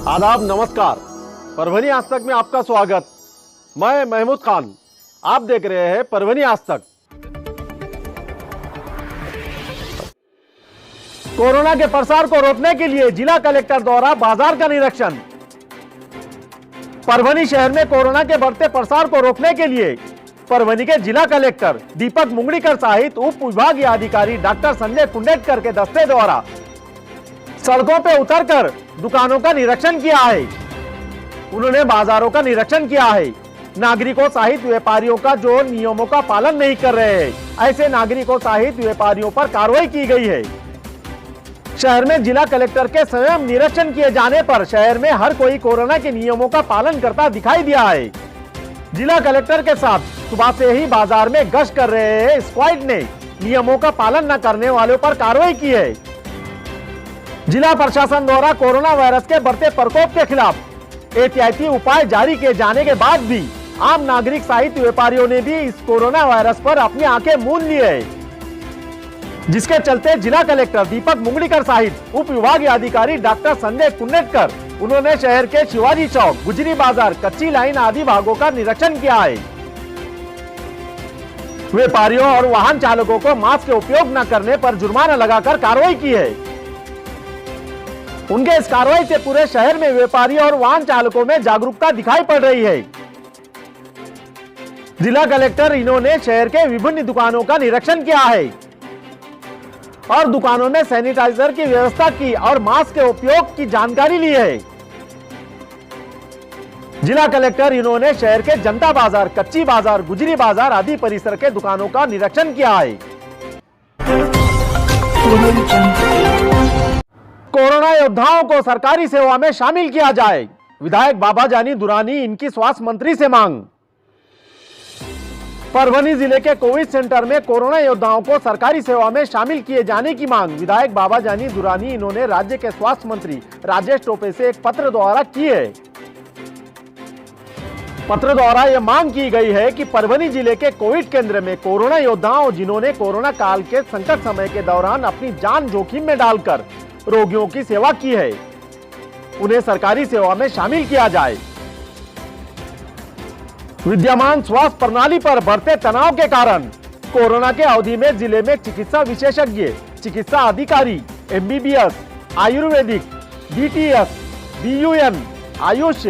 आदाब, नमस्कार। परभनी आज तक में आपका स्वागत। मैं महमूद खान, आप देख रहे हैं परभनी आज तक। कोरोना के प्रसार को रोकने के लिए जिला कलेक्टर द्वारा बाजार का निरीक्षण। परभनी शहर में कोरोना के बढ़ते प्रसार को रोकने के लिए परभनी के जिला कलेक्टर दीपक मुंगड़ीकर सहित उप विभागीय अधिकारी डॉक्टर संजय कुंडेटकर के दस्ते द्वारा सड़कों पे उतरकर दुकानों का निरीक्षण किया है। उन्होंने बाजारों का निरीक्षण किया है। नागरिकों सहित व्यापारियों का जो नियमों का पालन नहीं कर रहे हैं, ऐसे नागरिकों सहित व्यापारियों पर कार्रवाई की गई है। शहर में जिला कलेक्टर के स्वयं निरीक्षण किए जाने पर शहर में हर कोई कोरोना के नियमों का पालन करता दिखाई दिया है। जिला कलेक्टर के साथ सुबह से ही बाजार में गश्त कर रहे स्क्वाड ने नियमों का पालन न करने वालों पर कार्रवाई की है। जिला प्रशासन द्वारा कोरोना वायरस के बढ़ते प्रकोप के खिलाफ एहतियाती उपाय जारी किए जाने के बाद भी आम नागरिक सहित व्यापारियों ने भी इस कोरोना वायरस पर अपनी आंखें मूंद ली है, जिसके चलते जिला कलेक्टर दीपक मुंगड़ीकर सहित उप विभागीय अधिकारी डॉक्टर संजय कुंडेटकर उन्होंने शहर के शिवाजी चौक, गुजरी बाजार, कच्ची लाइन आदि भागों का निरीक्षण किया है। व्यापारियों और वाहन चालकों को मास्क के उपयोग न करने पर जुर्माना लगाकर कार्रवाई की है। उनके इस कार्रवाई से पूरे शहर में व्यापारियों और वाहन चालकों में जागरूकता दिखाई पड़ रही है। जिला कलेक्टर इन्होंने शहर के विभिन्न दुकानों का निरीक्षण किया है और दुकानों में सैनिटाइजर की व्यवस्था की और मास्क के उपयोग की जानकारी ली है। जिला कलेक्टर इन्होंने शहर के जनता बाजार, कच्ची बाजार, गुजरी बाजार आदि परिसर के दुकानों का निरीक्षण किया है। कोरोना योद्धाओं को सरकारी सेवा में शामिल किया जाए, विधायक बाबा जानी दुरानी इनकी स्वास्थ्य मंत्री से मांग। परभनी जिले के कोविड सेंटर में कोरोना योद्धाओं को सरकारी सेवा में शामिल किए जाने की मांग विधायक बाबा जानी दुरानी इन्होंने राज्य के स्वास्थ्य मंत्री राजेश टोपे से एक पत्र द्वारा की है। पत्र द्वारा यह मांग की गई है कि परभनी जिले के कोविड केंद्र में कोरोना योद्धाओं जिन्होंने कोरोना काल के संकट समय के दौरान अपनी जान जोखिम में डालकर रोगियों की सेवा की है, उन्हें सरकारी सेवा में शामिल किया जाए। विद्यमान स्वास्थ्य प्रणाली पर बढ़ते तनाव के कारण कोरोना के अवधि में जिले में चिकित्सा विशेषज्ञ, चिकित्सा अधिकारी, MBBS, Ayurvedic, DTS, BUN, AYUSH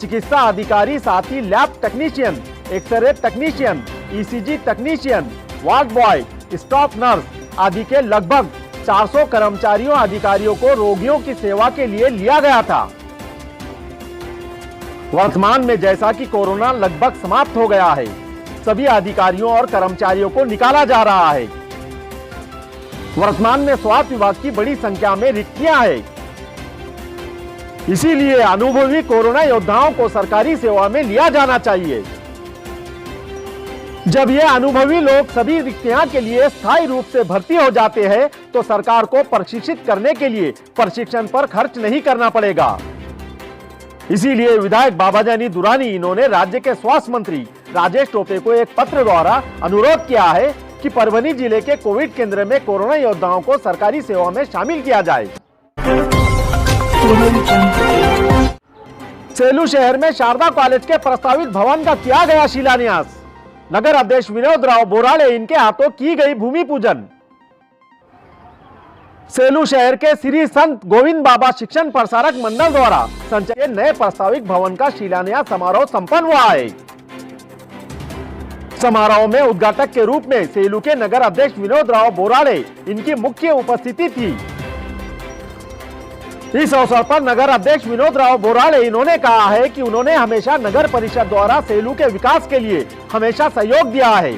चिकित्सा अधिकारी, साथ ही lab technician, X ray technician, ECG technician, ward boy, staff nurse आदि के लगभग 400 कर्मचारियों अधिकारियों को रोगियों की सेवा के लिए लिया गया था। वर्तमान में जैसा कि कोरोना लगभग समाप्त हो गया है, सभी अधिकारियों और कर्मचारियों को निकाला जा रहा है। वर्तमान में स्वास्थ्य विभाग की बड़ी संख्या में रिक्तियां हैं। इसीलिए अनुभवी कोरोना योद्धाओं को सरकारी सेवा में लिया जाना चाहिए। जब ये अनुभवी लोग सभी रिक्तियां के लिए स्थायी रूप से भर्ती हो जाते हैं तो सरकार को प्रशिक्षित करने के लिए प्रशिक्षण पर खर्च नहीं करना पड़ेगा। इसीलिए विधायक बाबा जानी दुरानी इन्होंने राज्य के स्वास्थ्य मंत्री राजेश टोपे को एक पत्र द्वारा अनुरोध किया है कि परभनी जिले के कोविड केंद्र में कोरोना योद्धाओं को सरकारी सेवा में शामिल किया जाए। सेलू शहर में शारदा कॉलेज के प्रस्तावित भवन का किया गया शिलान्यास। नगर अध्यक्ष विनोद राव बोराड़े इनके हाथों की गई भूमि पूजन। सेलू शहर के श्री संत गोविंद बाबा शिक्षण प्रसारक मंडल द्वारा संचालित नए प्रस्तावित भवन का शिलान्यास समारोह संपन्न हुआ है। समारोह में उद्घाटक के रूप में सेलू के नगर अध्यक्ष विनोद राव बोराड़े इनकी मुख्य उपस्थिति थी। इस अवसर पर नगर अध्यक्ष विनोद राव बोराड़े इन्होंने कहा है कि उन्होंने हमेशा नगर परिषद द्वारा सेलू के विकास के लिए हमेशा सहयोग दिया है।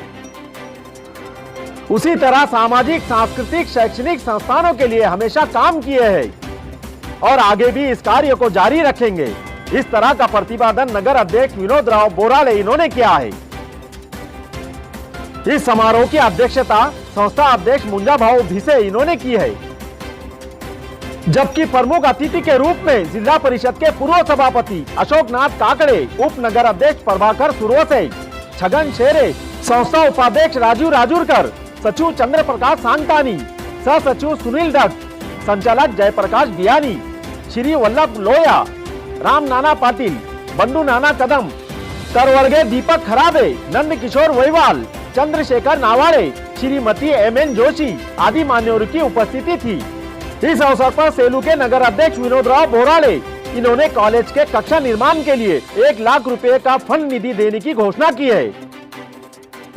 उसी तरह सामाजिक, सांस्कृतिक, शैक्षणिक संस्थानों के लिए हमेशा काम किए हैं और आगे भी इस कार्य को जारी रखेंगे। इस तरह का प्रतिपादन नगर अध्यक्ष विनोद राव बोराड़े इन्होंने किया है। इस समारोह की अध्यक्षता संस्था अध्यक्ष मुंजा भाऊ भिसे इन्होंने की है, जबकि प्रमुख अतिथि के रूप में जिला परिषद के पूर्व सभापति अशोकनाथ काकड़े, उप नगर अध्यक्ष प्रभाकर सुरवसे, छगन शेरे, संस्था उपाध्यक्ष राजू राजूरकर, सचिव चंद्र प्रकाश सांगतानी, सह सचिव सुनील दत्त, संचालक जयप्रकाश बियानी, श्री वल्लभ लोया, राम नाना पाटिल, बंडू नाना कदम, करवर्गे दीपक खराबे, नंद किशोर वहीवाल, चंद्रशेखर नावाड़े, श्रीमती MN जोशी आदि मान्यवरों की उपस्थिति थी। इस अवसर पर सेलू के नगर अध्यक्ष विनोद राव बोराड़े इन्होंने कॉलेज के कक्षा निर्माण के लिए 1 लाख रुपए का फंड निधि देने की घोषणा की है।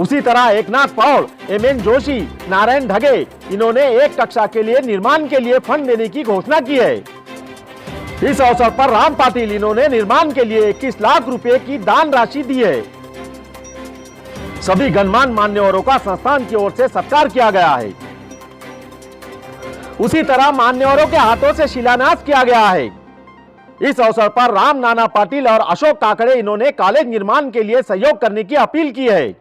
उसी तरह एकनाथ पौड़, MN जोशी, नारायण ढगे इन्होंने एक कक्षा के लिए निर्माण के लिए फंड देने की घोषणा की है। इस अवसर पर राम पाटिल इन्होंने निर्माण के लिए 21 लाख रुपए की दान राशि दी है। सभी गणमान्य मान्यवरों का संस्थान की ओर से सत्कार किया गया है। उसी तरह मान्यवरों के हाथों से शिलान्यास किया गया है। इस अवसर पर राम नाना पाटिल और अशोक काकड़े इन्होंने कॉलेज निर्माण के लिए सहयोग करने की अपील की है।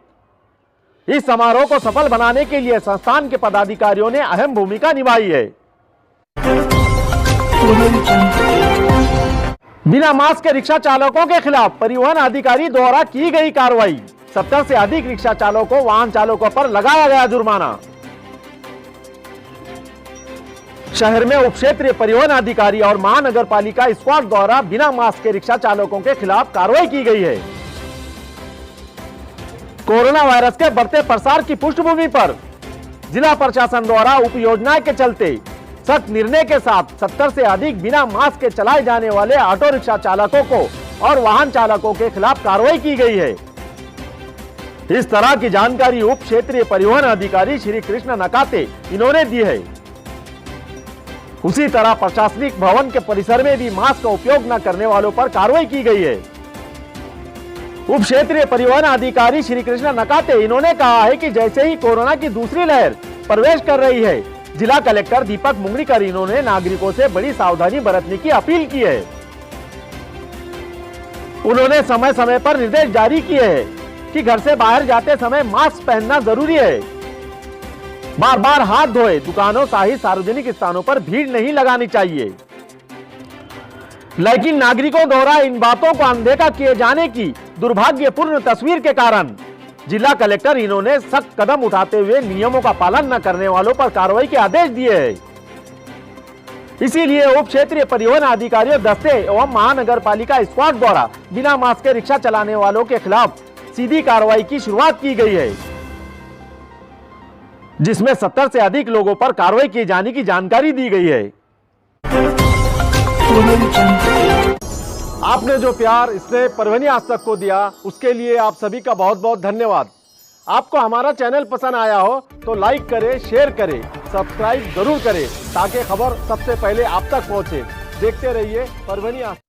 इस समारोह को सफल बनाने के लिए संस्थान के पदाधिकारियों ने अहम भूमिका निभाई है। बिना मास्क के रिक्शा चालकों के खिलाफ परिवहन अधिकारी द्वारा की गई कार्रवाई। 70 से अधिक रिक्शा चालकों, वाहन चालकों पर लगाया गया जुर्माना। शहर में उप क्षेत्रीय परिवहन अधिकारी और महानगर पालिका स्क्वाड द्वारा बिना मास्क के रिक्शा चालकों के खिलाफ कार्रवाई की गई है। कोरोना वायरस के बढ़ते प्रसार की पृष्ठभूमि पर जिला प्रशासन द्वारा उप योजना के चलते सख्त निर्णय के साथ 70 से अधिक बिना मास्क के चलाए जाने वाले ऑटो रिक्शा चालकों को और वाहन चालकों के खिलाफ कार्रवाई की गई है। इस तरह की जानकारी उप क्षेत्रीय परिवहन अधिकारी श्री कृष्ण नकाते इन्होंने दी है। उसी तरह प्रशासनिक भवन के परिसर में भी मास्क का उपयोग न करने वालों पर कार्रवाई की गई है। उप क्षेत्रीय परिवहन अधिकारी श्री कृष्ण नकाते इन्होंने कहा है कि जैसे ही कोरोना की दूसरी लहर प्रवेश कर रही है, जिला कलेक्टर दीपक मुंगड़ीकर इन्होंने नागरिकों से बड़ी सावधानी बरतने की अपील की है। उन्होंने समय समय पर निर्देश जारी किए हैं कि घर से बाहर जाते समय मास्क पहनना जरूरी है। बार बार हाथ धोए, दुकानों सहित सार्वजनिक स्थानों पर भीड़ नहीं लगानी चाहिए। लेकिन नागरिकों द्वारा इन बातों को अनदेखा किए जाने की दुर्भाग्यपूर्ण तस्वीर के कारण जिला कलेक्टर इन्होंने सख्त कदम उठाते हुए नियमों का पालन न करने वालों पर कार्रवाई के आदेश दिए हैं। इसीलिए उप क्षेत्रीय परिवहन अधिकारियों दस्ते एवं महानगर पालिका स्क्वाड द्वारा बिना मास्क के रिक्शा चलाने वालों के खिलाफ सीधी कार्रवाई की शुरुआत की गई है, जिसमें 70 से अधिक लोगों पर कार्रवाई किए जाने की जानकारी दी गई है। आपने जो प्यार स्नेह परभनी आज तक को दिया, उसके लिए आप सभी का बहुत बहुत धन्यवाद। आपको हमारा चैनल पसंद आया हो तो लाइक करें, शेयर करें, सब्सक्राइब जरूर करें ताकि खबर सबसे पहले आप तक पहुंचे। देखते रहिए परभनी आज।